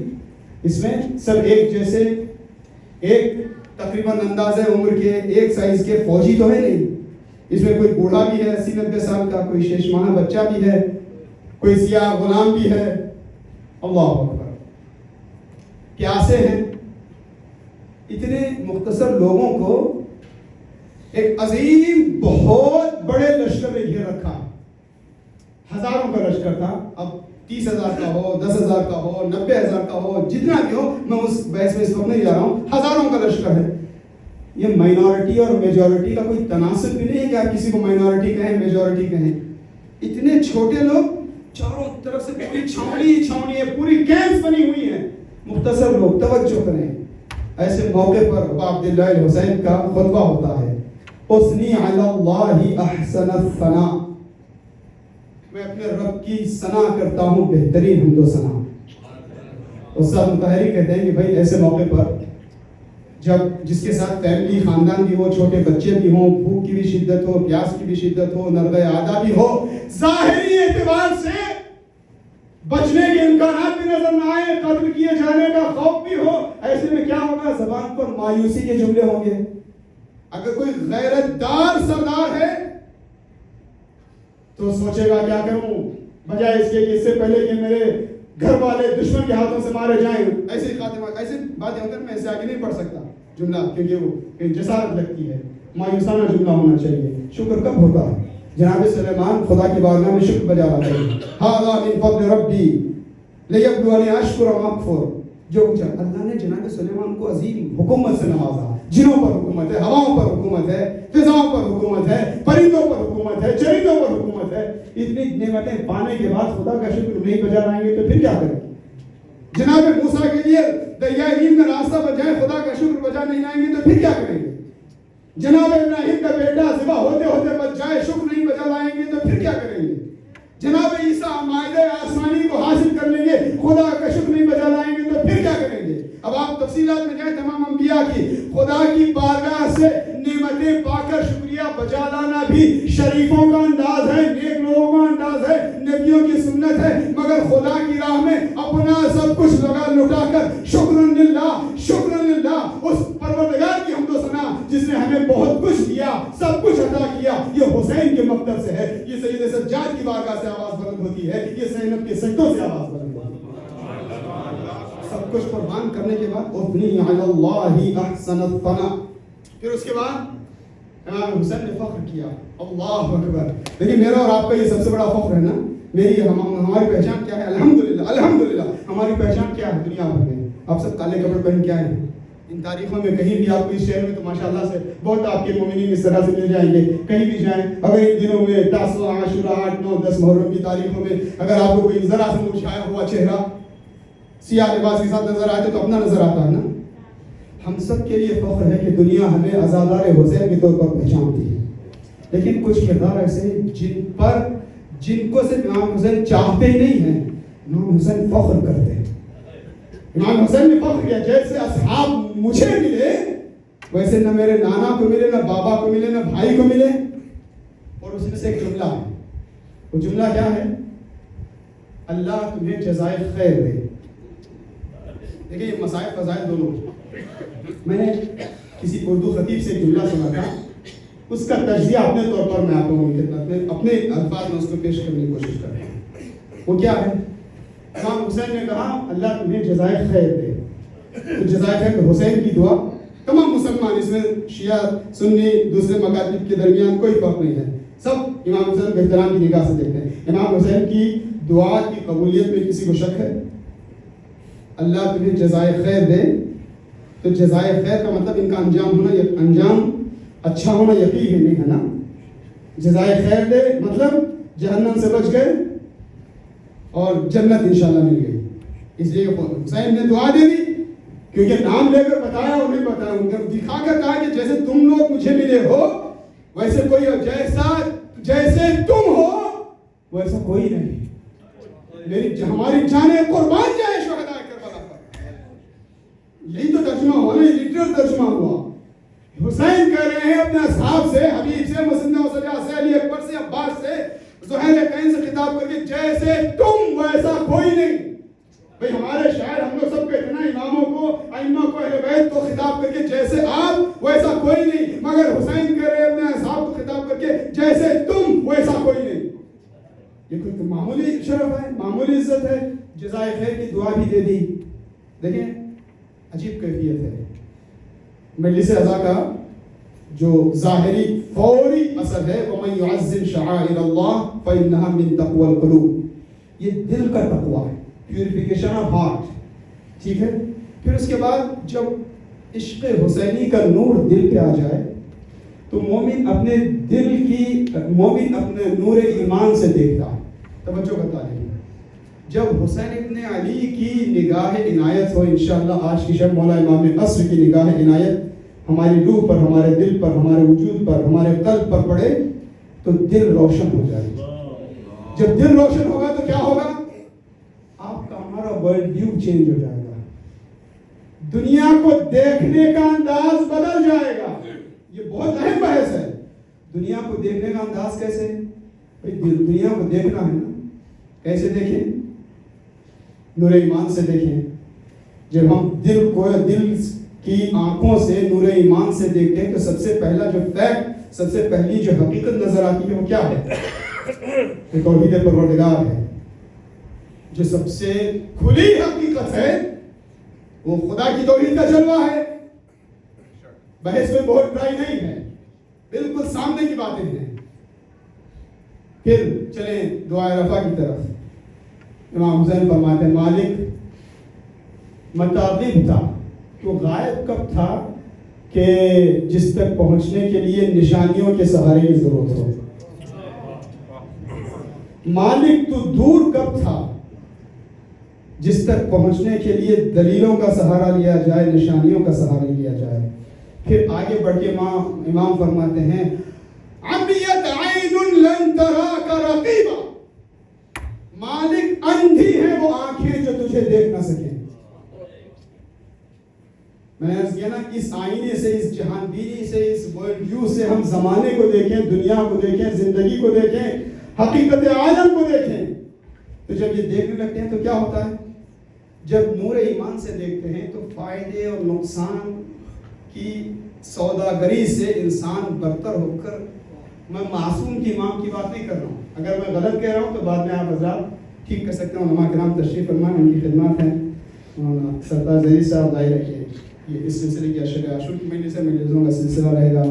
اس میں سب ایک جیسے، ایک تقریباً اندازہ عمر کے، ایک سائز کے فوجی تو ہے نہیں، اس میں کوئی بوڑھا بھی ہے 80-90 سال کا، کوئی شیشمانہ بچہ بھی ہے، کوئی سیاہ غلام بھی ہے، اللہ اکبر۔ پیاسے ہیں، اتنے مختصر لوگوں کو ایک عظیم بہت بڑے لشکر نے گھیر رکھا، ہزاروں کا لشکر تھا، اب 30,000 کا ہو، 10,000 کا ہو، 90,000 کا ہو، جتنا بھی ہو، میں اس بحث میں اس وقت نہیں جا رہا ہوں، ہزاروں کا لشکر ہے۔ یہ مائنورٹی اور میجورٹی کا کوئی تناسب بھی نہیں ہے کہ آپ کسی کو مائنورٹی کہیں میجورٹی کہیں، اتنے چھوٹے لوگ، چاروں طرف سے پوری چھاؤنی ہے، پوری کیمپس بنی ہوئی ہیں، مختصر لوگ، توجہ کریں۔ ایسے موقع پر ابا عبداللہ الحسین کا خطبہ ہوتا ہے، اثنی علی اللہ احسن الثناء، میں اپنے رب کی ثنا کرتا ہوں بہترین حمد و ثنا۔ استاد مطہری کہتے ہیں کہ بھائی ایسے موقع پر جب جس کے ساتھ فیملی، خاندان بھی ہو، چھوٹے بچے بھی ہوں، بھوک کی بھی شدت ہو، پیاس کی بھی شدت ہو، نرغہ عادہ بھی ہو، ظاہری اعتبار سے بچنے کے امکانات بھی نظر نہ آئے، قتل کیے جانے کا خوف بھی ہو، ایسے میں کیا ہوگا؟ زبان پر مایوسی کے جملے ہوں گے۔ اگر کوئی غیرت دار سردار ہے تو سوچے گا کیا کروں، بجائے اس کے کہ اس سے پہلے کہ میرے گھر والے دشمن کے ہاتھوں سے مارے جائیں، ایسی باتیں ہوتی ہیں، میں اس سے آگے نہیں پڑھ سکتا۔ جملہ کیونکہ وہ جسارت لگتی ہے، مایوسانہ جملہ ہونا چاہیے. شکر کب ہوتا ہے؟ جناب سلیمان خدا کی بارگاہ میں شکر بجا رہا ہے. ھذا من فضل ربی لیبلونی اشکر ام اکفر. جو کچھ اللہ نے جناب سلیمان کو عظیم حکومت سے نوازا. جنوں پر حکومت ہے، ہواؤں پر حکومت ہے، فضاؤں پر حکومت ہے، پرندوں پر حکومت ہے، چرندوں پر حکومت ہے. اتنی نعمتیں پانے کے بعد خدا کا شکر نہیں بجا لائیں گے تو پھر کیا کریں؟ جناب موسیٰ کے لیے دریائے نیل میں راستہ بجائے خدا کا شکر بجا نہیں لائیں گے تو پھر کیا کریں گے؟ جناب ابراہیم کا بیٹا ذبح ہوتے ہوتے بچ جائے، شکر نہیں بجا لائیں گے تو پھر کیا کریں گے؟ جناب عیسیٰ مائدہ آسمانی کو حاصل کر لیں گے، خدا کا شکر نہیں بجا لائیں گے تو پھر کیا کریں گے؟ اب آپ تفصیلات میں جائیں تمام انبیاء کی خدا کی بارگاہ سے نعمتیں پا کر شکریہ بجا لانا بھی شریفوں کا انداز ہے، نیک لوگوں کا انداز ہے، نبیوں کی سنت ہے. مگر خدا کی راہ میں اپنا سب کچھ لٹا کر شکرن للہ اس پروردگار کی حمد و ثنا جس نے ہمیں بہت کچھ دیا، سب کچھ عطا کیا. یہ حسین کے مکتب سے ہے، یہ سید سجاد کی بارگاہ سے آواز بلند ہوتی ہے، یہ زینب کے سجدوں سے آواز بلند ہوتی ہے. سب کچھ قربان کرنے کے بعد اثنی علی اللہ احسن الثناء. پھر اس کے بعد امام حسین نے فخر کیا. اللہ اکبر. دیکھیں میرا اور آپ کا یہ سب سے بڑا فخر ہے نا. ہماری پہچان کیا ہے؟ الحمدللہ ہماری پہچان کیا ہے دنیا بھر میں؟ آپ سب کالے کپڑے پہن کے آئے ہیں. ان تاریخوں میں کہیں بھی آپ کو اس شہر میں تو ماشاءاللہ سے بہت آپ کے مومنین اس طرح سے مل جائیں گے. کہیں بھی جائیں اگر ان دنوں میں 10 عاشورہ 8 9 10 محرم کی تاریخوں میں اگر آپ کو کوئی ذرا سا مرجھایا ہوا چہرہ سیاہ لباس کے ساتھ نظر آئے تو اپنا نظر آتا ہے نا. ہم سب کے لیے فخر ہے کہ دنیا ہمیں عزادار حسین کے طور پر پہچانتی ہے. لیکن کچھ کردار ایسے ہیں جن کو صرف امام حسین چاہتے ہی نہیں ہیں، امام حسین فخر کرتے ہیں. امام حسین نے فخر کیا جیسے اصحاب مجھے ملے ویسے نہ میرے نانا کو ملے، نہ بابا کو ملے، نہ بھائی کو ملے. اور اس میں سے ایک جملہ ہے. وہ جملہ کیا ہے؟ اللہ تمہیں جزائے خیر دے. دیکھیں یہ مسائل فضائل دونوں. میں نے کسی اردو خطیب سے ایک جملہ سنا تھا، اس کا تجزیہ اپنے طور پر میں آپ لوگوں کی خدمت میں اپنے الفاظ میں اس کو پیش کرنے کی کوشش کرتا ہوں. وہ کیا ہے؟ امام حسین نے کہا اللہ تمہیں جزائے خیر دے. تو جزائے خیر تو حسین کی دعا. تمام مسلمان اس میں شیعہ سنی دوسرے مکاتب کے درمیان کوئی فرق نہیں ہے، سب امام حسین کو احترام کی نگاہ سے دیکھتے ہیں. امام حسین کی دعا کی قبولیت میں کسی کو شک ہے؟ اللہ تمہیں جزائے خیر دے. تو جزائے خیر کا مطلب ان کا انجام اچھا ہونا یقین نہیں ہے نا. جزائے خیر دے مطلب جہنم سے بچ گئے اور جنت انشاءاللہ مل گئی. اس لیے حسین نے دعا دے دی کیونکہ نام لے کر بتایا انہیں بتایا دکھا کر کہا کہ جیسے تم لوگ مجھے ملے ہو ویسے کوئی جیسے تم ہو ویسا کوئی نہیں. ہماری جانیں قربان جائے شہداء کربلا پر. یہی تو ترجمہ ہوا نا، لٹرل ترجمہ ہوا. حسین کہہ رہے ہیں اپنے اصحاب سے، حبیب سے، مسنہ و سجا سے، علی اکبر سے، عباس سے، زہیر کین سے خطاب کر کے جیسے تم ویسا کوئی نہیں. بھئی ہمارے شاعر ہم لوگ سب کہتے ہیں اماموں کو، ائمہ کو، اہل بیت کو خطاب کر کے جیسے آپ ویسا کوئی نہیں. مگر حسین کہہ رہے ہیں اپنے اصحاب کو خطاب کر کے جیسے تم ویسا کوئی نہیں. یہ کوئی معمولی شرف ہے، معمولی عزت ہے. جزائے خیر کی دعا بھی دے دی. دیکھیں عجیب کیفیت ہے. مجلس عزا کا جو ظاہری فوری اثر ہے وَمَن يُعَظِّمْ شَعَائِرَ اللَّهِ فَإِنَّهَا مِن تَقْوَى الْقُلُوبِ. یہ دل کا تقویٰ ہے، پیوریفیکیشن آف ہارٹ. ٹھیک ہے. پھر اس کے بعد جب عشق حسینی کا نور دل پہ آ جائے تو مومن اپنے نور ایمان سے دیکھتا ہے. توجہ بتا دیں جب حسین ابن علی کی نگاہ عنایت ہو انشاءاللہ آج کی شب مولا امام عصر کی نگاہ عنایت ہماری روح پر، ہمارے دل پر، ہمارے وجود پر، ہمارے قلب پر پڑے تو دل روشن ہو جائے گا. جب دل روشن ہوگا تو کیا ہوگا؟ آپ کا ہمارا ورلڈ ویو چینج ہو جائے گا. دنیا کو دیکھنے کا انداز بدل جائے گا. یہ بہت اہم بحث ہے. دنیا کو دیکھنے کا انداز کیسے؟ دنیا کو دیکھنا ہے نا، کیسے دیکھیں؟ نور ایمان سے دیکھیں. جب ہم دل کی آنکھوں سے نور ایمان سے دیکھتے ہیں تو سب سے پہلا جو فیکٹ، سب سے پہلی جو حقیقت نظر آتی ہے وہ کیا ہے؟ کہ توحید پروردگار ہے. جو سب سے کھلی حقیقت ہے وہ خدا کی توحید کا جلوہ ہے. بحث میں بہت ڈرائی نہیں ہے، بالکل سامنے کی باتیں ہیں۔ پھر چلیں دعائے رفع کی طرف۔ امام حسین فرماتے ہیں مالک متعاقب تھا، تو غائب کب تھا کہ جس تک پہنچنے کے لیے نشانیوں کے سہارے کی ضرورت ہو۔ مالک تو دور کب تھا جس تک پہنچنے کے لیے دلیلوں کا سہارا لیا جائے، نشانیوں کا سہارا لیا جائے۔ پھر آگے بڑھ کے امام فرماتے ہیں عمیت عین لن تراک رقیبا، مالک اندھی ہے وہ آنکھیں جو تجھے دیکھ نہ سکیں۔ میں نے عرض کیا نا، اس آئینے سے، اس جہان بینی سے، اس ورلڈ ویو سے ہم زمانے کو دیکھیں، دنیا کو دیکھیں، زندگی کو دیکھیں، حقیقت عالم کو دیکھیں، تو جب یہ دیکھنے لگتے ہیں تو کیا ہوتا ہے؟ جب نور ایمان سے دیکھتے ہیں تو فائدے اور نقصان کی سوداگری سے انسان برتر ہو کر، میں معصوم کی امام کی بات نہیں کر رہا ہوں، اگر میں غلط کہہ رہا ہوں تو بعد میں آپ حضرات ٹھیک کر سکتے ہیں۔ علماء کرام تشریف فرمائیں، ان کی خدمات ہیں۔ سرتاج ظہیر صاحب ظاہر ہے کہ یہ اس سلسلے کی اشر عاشور کی مجلس ہے، مجلسوں کا سلسلہ رہے گا۔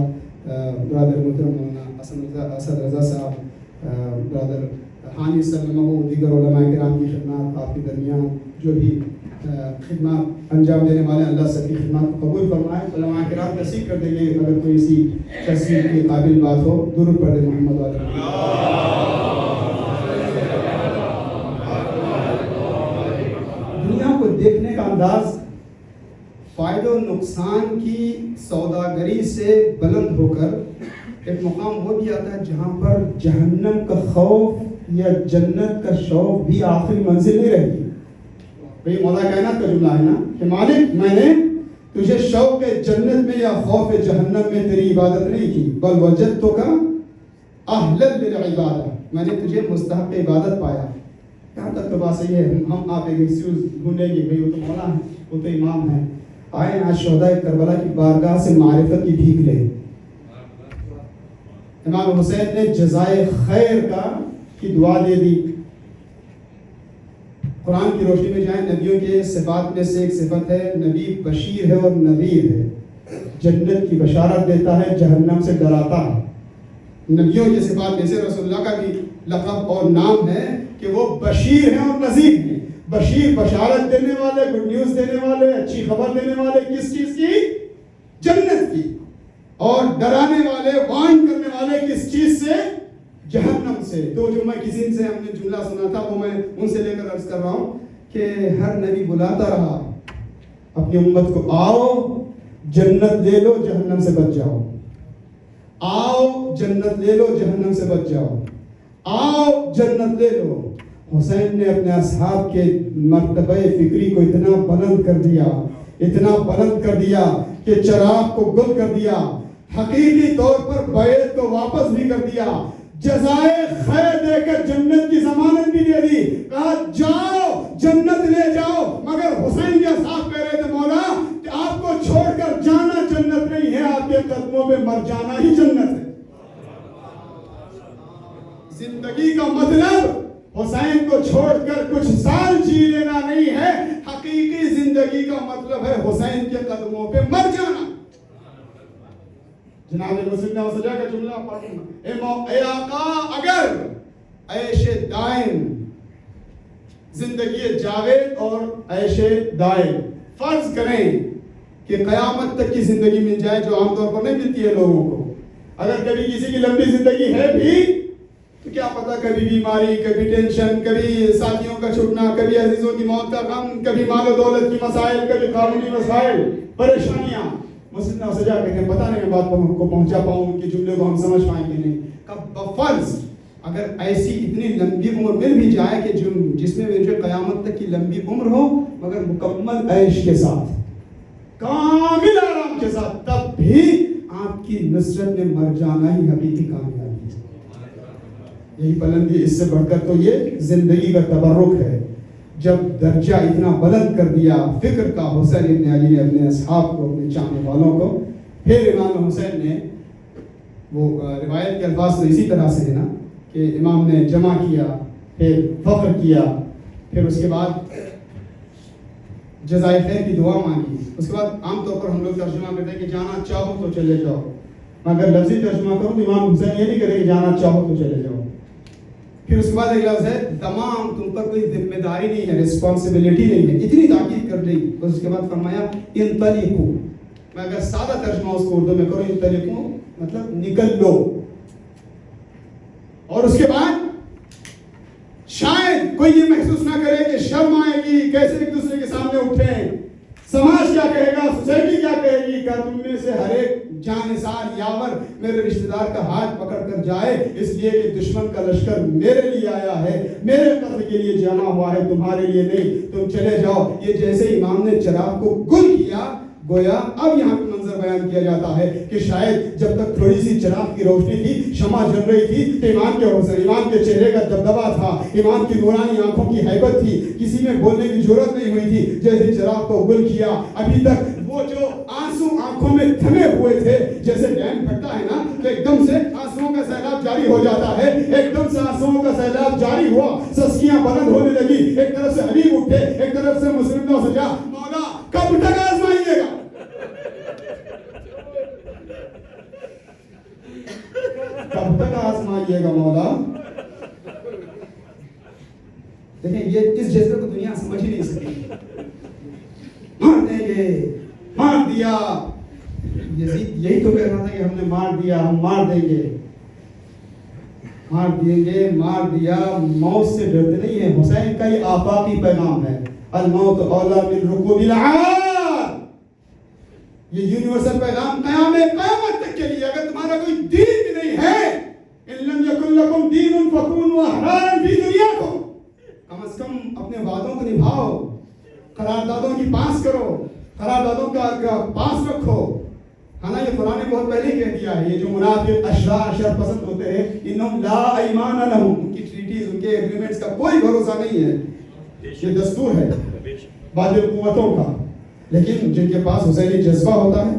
برادر محترم مولانا اسد رضا صاحب، برادر حانی سلمہ، دیگر علماء کرام کی خدمات آپ کے درمیان جو بھی خدمات انجام دینے والے، اللہ سب کی خدمات کو قبول فرمائے۔ علماء کرام تصدیق کر دیں گے اگر کوئی اسی تصدیق کے قابل بات ہو۔ درود پڑھ دیں محمد علیہ۔ دنیا کو دیکھنے کا انداز فائدہ و نقصان کی سوداگری سے بلند ہو کر ایک مقام وہ بھی آتا ہے جہاں پر جہنم کا خوف یا جنت کا شوق بھی آخری منزل نہیں رہتی۔ بھئی مولا کائنات کا جملہ ہے نا کہ مالک میں نے تجھے شوق جنت میں یا خوف جہنم میں تیری عبادت نہیں کی، بل وجدتک اہلا للعبادہ، میں نے تجھے مستحق عبادت پایا۔ یہاں تک تو بات صحیح ہے۔ ہم آپ ایک ایکسکیوز ڈھونڈیں گے، بھئی وہ تو مولا ہے، وہ تو امام ہے، آئیں آج شہدائے کربلا کی بارگاہ سے معرفت کی بھیک لیں۔ امام حسین نے جزائے خیر کی دعا دے دی۔ قرآن کی روشنی میں جائیں، نبیوں کے صفات میں سے ایک صفت ہے نبی بشیر ہے اور نذیر ہے، جنت کی بشارت دیتا ہے، جہنم سے ڈراتا ہے۔ نبیوں کے صفات میں سے رسول اللہ کا بھی لقب اور نام ہے کہ وہ بشیر ہیں اور نذیر ہیں۔ بشیر بشارت دینے والے، گڈ نیوز دینے والے، اچھی خبر دینے والے، کس چیز کی؟ جنت کی۔ اور ڈرانے والے، وارن کرنے والے کس چیز سے؟ جہنم سے۔ تو جو میں کسی سے ہم نے جملہ سنا تھا وہ میں ان سے لے کر عرض کر رہا ہوں کہ ہر نبی بلاتا رہا اپنی امت کو، آؤ جنت لے لو، جہنم سے بچ جاؤ، آؤ جنت لے لو، جہنم سے بچ جاؤ، آؤ جنت لے لو۔ حسین نے اپنے اصحاب کے مرتبہ فکری کو اتنا بلند کر دیا، اتنا بلند کر دیا کہ چراغ کو گل کر دیا، حقیقی طور پر بیعت کو واپس بھی کر دیا، جزائے خیر دے کر جنت کی ضمانت بھی دے دی، کہا جاؤ جنت لے جاؤ۔ مگر حسین کے اصحاب کہہ رہے تھے مولا کہ آپ کو چھوڑ کر جانا جنت نہیں ہے، آپ کے قدموں پہ مر جانا ہی جنت ہے۔ زندگی کا مطلب حسین کو چھوڑ کر کچھ سال جی لینا نہیں ہے، حقیقی زندگی کا مطلب ہے حسین کے قدموں پہ مر جانا۔ جناب مسلم نے سجا کا جملہ پڑھنا، اے آقا اگر عیش دائم، زندگی جاوید اور عیش دائم فرض کریں کہ قیامت تک کی زندگی مل جائے جو عام طور پر نہیں ملتی ہے لوگوں کو، اگر کبھی کسی کی لمبی زندگی ہے بھی تو کیا پتا کبھی بیماری، کبھی ٹینشن، کبھی ساتھیوں کا چھوٹنا، کبھی عزیزوں کی موت کا غم، کبھی مال و دولت کی مسائل، کبھی قانونی مسائل، پریشانیاں۔ مسلم نے سجا کہتے ہیں پتہ نہیں میں بات کو پہنچا پاؤں، ان کے جملے کو ہم سمجھ پائیں کہ نہیں۔ کب بفرض اگر ایسی اتنی لمبی عمر مل بھی جائے کہ جس میں مجھے قیامت تک کی لمبی عمر ہو مگر مکمل عیش کے ساتھ، کامل آرام کے ساتھ، تب بھی آپ کی نصرت میں مر جانا ہی حقیقی کامیابی ہے۔ یہی بلندی، اس سے بڑھ کر تو یہ زندگی کا تبرک ہے۔ جب درجہ اتنا بلند کر دیا فکر کا حسین ابن علی نے اپنے اصحاب کو، اپنے چاہنے والوں کو، پھر امام حسین نے وہ روایت کے الفاظ تو اسی طرح سے ہے نا کہ امام نے جمع کیا، پھر فخر کیا، پھر اس کے بعد جزائے خیر کی دعا مانگی. اس کے بعد عام طور پر ہم لوگ ترجمہ کرتے ہیں کہ جانا چاہو تو چلے جاؤ. اگر لفظی ترجمہ کروں تو امام حسین یہ نہیں کہتے کہ جانا چاہو تو چلے جاؤ. پھر اس کے بعد ایک لفظ ہے تمام تم پر کوئی ذمہ داری نہیں ہے, رسپانسبلٹی نہیں ہے. اتنی تاکید کر دی. اس کے بعد فرمایا انطلقوا. میں اگر سادہ ترجمہ اس کو اردو میں کروں, انطلقوا مطلب نکل لو. اور اس کے بعد شاید کوئی یہ محسوس نہ کرے کہ شرم آئے گی, کیسے ایک دوسرے کے سامنے اٹھیں, سماج کیا کہے گا, سوسائٹی کیا کہے گی, کیا تم میں سے ہر ایک جانثار یاور میرے رشتہ دار کا ہاتھ پکڑ کر جائے اس لیے کہ دشمن کا لشکر میرے لیے آیا ہے, میرے قتل کے لیے جمع ہوا ہے, تمہارے لیے نہیں, تم چلے جاؤ. یہ جیسے امام نے چراغ کو گل کیا, گویا اب یہاں پہ منظر بیان کیا جاتا ہے کہ شاید جب تک تھوڑی سی چراغ کی روشنی تھی, شمع جل رہی تھی, تو امام کے چہرے کا دبدبا تھا, امام کی نورانی آنکھوں کی ہیبت تھی, کسی میں بولنے کی ضرورت نہیں ہوئی تھی. جیسے چراغ کو گل کیا, ابھی تک وہ جو آنسو آنکھوں میں تھمے ہوئے تھے, جیسے ڈیم پھٹتا ہے نا تو ایک دم سے آنسوؤں کا سیلاب جاری ہو جاتا ہے, ایک دم سے آنسوؤں کا سیلاب جاری ہوا, سسکیاں بلند ہونے لگی. ایک طرف سے حبیب اٹھے, ایک طرف سے مسلم نے سوچا مولا کب تک آزمائیے گا, کب تک آزمائیے گا مولا. دیکھیں یہ اس جذبے کو دنیا سمجھ ہی نہیں سکی. مار دیں گے, مار دیا. یزید یہی تو کہہ رہا تھا کہ ہم نے مار دیا, ہم مار دیں گے, مار دیں گے, مار دیا. موت سے ڈرتے نہیں ہیں. حسین کا یہ آفاقی پیغام ہے, الموت اولی من رکوب العار. یہ یونیورسل پیغام قیامت تک کے لیے. اگر تمہارا کوئی دین بھی نہیں ہے, ان لم یکن لکم دین فکونوا احرارا فی دنیاکم, کم از کم اپنے وعدوں کو نبھاؤ, قراردادوں کی پاس کرو, قراردادوں کا پاس رکھو. حالانکہ قرآن نے بہت پہلے کہہ دیا ہے, یہ جو منافق اشرار شر پسند ہوتے ہیں, انہم لا ایمان لہم, ان کی ٹریٹیز, ان کے ایگریمنٹس کا کوئی بھروسہ نہیں ہے. یہ دستور ہے باطل قوتوں کا. لیکن جن کے پاس حسینی جذبہ ہوتا ہے,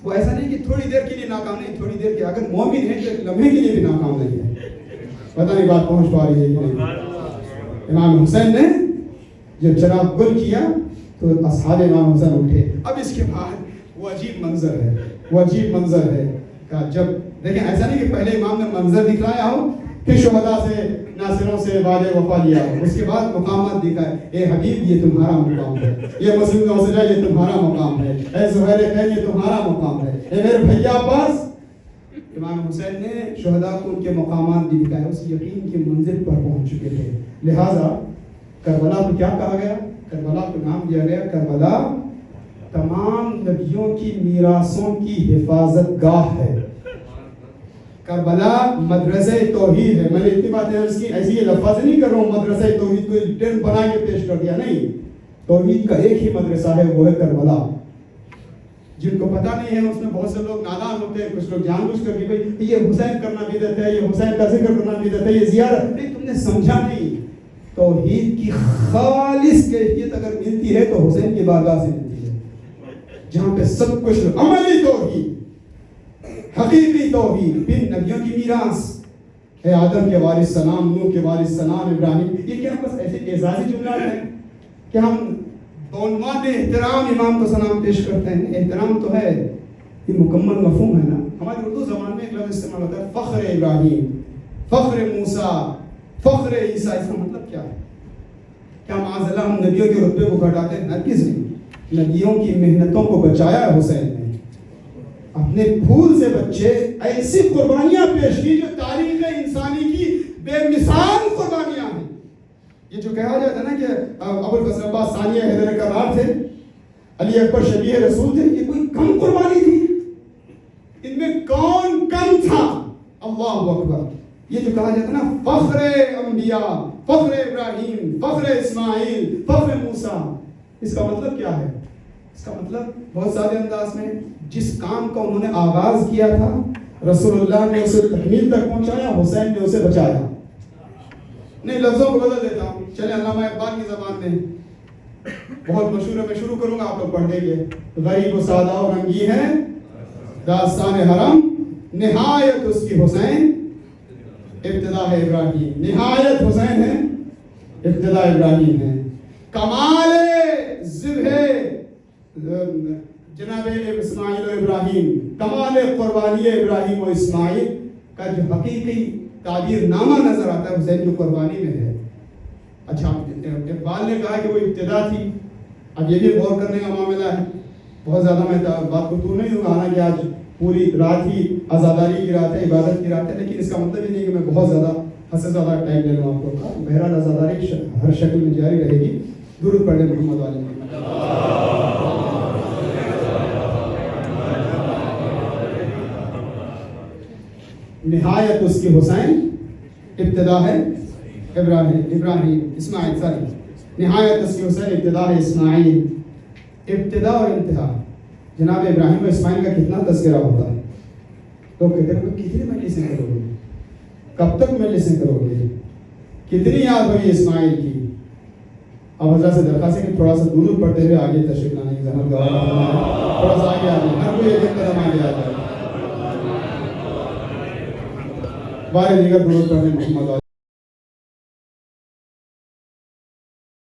وہ ایسا نہیں کہ تھوڑی دیر کے لیے ناکام نہیں, تھوڑی دیر کے اگر مومن ہے تو ایک لمحے کے لیے بھی ناکام نہیں ہے. پتہ نہیں بات پہنچ پا رہی ہے کہ نہیں. امام حسین نے جب چراغ گل کیا تو اصحاب امام حسین اٹھے. اب اس کے بعد وہ عجیب منظر ہے, وہ عجیب منظر ہے کہ جب دیکھیں ایسا نہیں کہ پہلے امام نے منظر دکھلایا ہو, پھر شہداء سے, ناصروں سے وعدے وفا لیا ہو, اس کے بعد مقامات دکھائے. اے حبیب یہ تمہارا مقام ہے, یہ مسلم نوزجہ یہ تمہارا مقام ہے, اے زہیر خیر یہ تمہارا مقام ہے, اے میرے بھیا عباس. امام حسین نے شہداء کو ان کے مقامات بھی دکھائے, اس یقین کی منزل پر پہنچ چکے تھے. لہٰذا کربلا کو کیا کہا گیا, کربلا کو نام دیا گیا کربلا تمام نبیوں کی میراثوں کی حفاظت گاہ ہے. کربلا مدرسہ توحید ہے. میں نے اتنی باتیں عرض کی, ایسی یہ لفظ نہیں کر رہا ہوں مدرسہ توحید کو ٹرم بنا کے پیش کر دیا, نہیں. توحید کا ایک ہی مدرسہ ہے, وہ ہے کربلا. جن کو پتہ نہیں ہے اس میں بہت سے لوگ نادان ہوتے ہیں, کچھ لوگ جان بوجھ کر کہ بھائی یہ حسین کرنا بدعت ہے, یہ حسین کا ذکر کرنا بدعت ہے, یہ زیارت. نہیں, تم نے سمجھا نہیں. توحید کی خالص کیفیت اگر ملتی ہے تو حسین کی بارگاہ سے ملتی ہے, جہاں پہ سب کچھ عملی توحید, حقیقی توحید, پھر نبیوں کی میراث ہے. آدم کے وارث سلام, نوح کے وارث سلام, ابراہیم. یہ کیا بس ایسے اعزازی جملات ہیں کہ ہم بعنوان احترام امام کو سلام پیش کرتے ہیں. احترام تو ہے, یہ مکمل مفہوم ہے نا. ہماری اردو زبان میں ایک لفظ استعمال ہوتا ہے فخر ابراہیم, فخر موسیٰ, فخر عیسیٰ. اس کا مطلب کیا ہے؟ کیا معاذ اللہ ہم نبیوں کے رتبے کو گھٹاتے ہیں؟ ہرگز نہیں. نبیوں کی محنتوں کو بچایا ہے حسین نے, اپنے پھول سے بچے ایسی قربانیاں پیش کی جو تاریخ انسانی کی بے مثال قربانیاں ہیں. یہ جو کہا جاتا ہے نا کہ ابوالفضل عباس ثانیہ حیدر کرار تھے, علی اکبر شبیہ رسول تھے, یہ کوئی کم قربانی تھی؟ ان میں کون کم تھا؟ اللہ اکبر. یہ جو کہا جاتا ہے نا فخر انبیاء, فخر ابراہیم, فخر اسماعیل, فخر موسیٰ, اس کا مطلب کیا ہے؟ اس کا مطلب بہت سادے انداز میں, جس کام کا انہوں نے آغاز کیا تھا رسول اللہ نے اسے تکمیل تک پہنچایا, حسین نے اسے بچایا. نہیں, لفظوں کو بدل دیتا ہوں, چلے علامہ اقبال کی زبان میں بہت مشہور ہے, میں شروع کروں گا, آپ لوگ پڑھ دیں گے. غریب و سادہ و رنگی ہے داستان حرم, نہایت اس کی حسین, ابتدا ہے ابراہیم. نہایت حسین ہے, ابتدا ابراہیم ہے. کمال ذبح جناب اسماعیل و ابراہیم، کمال قربانی ابراہیم و اسماعیل کا جو حقیقی تعبیر نامہ نظر آتا ہے حسین کی قربانی میں ہے۔ اچھا اقبال نے کہا کہ وہ ابتدا تھی، اب یہ بھی غور کرنے کا معاملہ ہے۔ بہت زیادہ میں بات کو تو نہیں ہوں گا، حالانکہ آج پوری رات ہی عزاداری کی رات ہے، عبادت کی رات ہے، لیکن اس کا مطلب یہ نہیں کہ میں بہت زیادہ حد سے زیادہ ٹائم لے لوں آپ کو۔ بہرحال عزاداری ہر شکل میں جاری رہے گی۔ درود پڑھیں محمد علیہ وسلم۔ نہایت اس کی حسین، ابتدا ہے ابراہیم اسماعیل، نہایت اس کی حسین، ابتدا ہے اسماعیل۔ ابتدا اور انتہا جناب ابراہیم و اسماعیل کا کتنا تذکرہ ہوتا ہے۔ تو کہتے ہیں کتنی مجلسیں کرو گے، کب تک مجلسیں کرو گے، کتنی یاد ہوئی اسماعیل کی۔ اب حضرت سے درخواست ہے کہ تھوڑا سا درود پڑھتے ہوئے آگے تشریف لانے کی زحمت گوارا فرمائیں، تھوڑا سا آگے آگے، ہر کوئی ایک قدم آگے آ جائے۔ بارے دیگر درود پڑھنے محمد